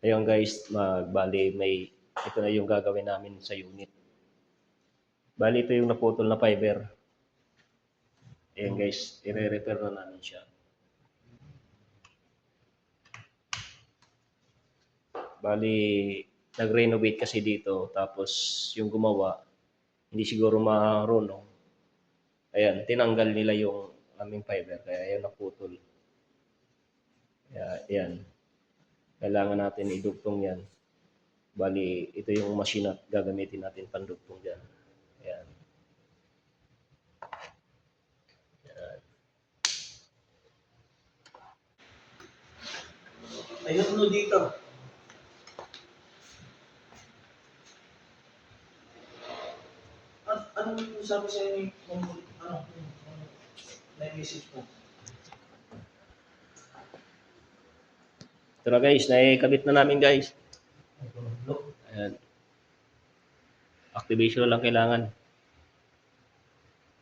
Ayun guys, bali ito na yung gagawin namin sa unit. Bali ito yung naputol na fiber. Ayan guys, i-repair na namin siya. Bali, nag-renovate kasi dito, tapos yung gumawa, hindi siguro marunong. Ayan, tinanggal nila yung aming fiber, kaya ayan naputol. Kaya ayan, kailangan natin idugtong yan. Bali, ito yung machine na gagamitin natin pandugtong dyan. Ayan. Ayun no dito. Anong sabi sa inyo kung na-message mo? Ito na guys, naikabit na namin guys. Ayan. Activation lang kailangan.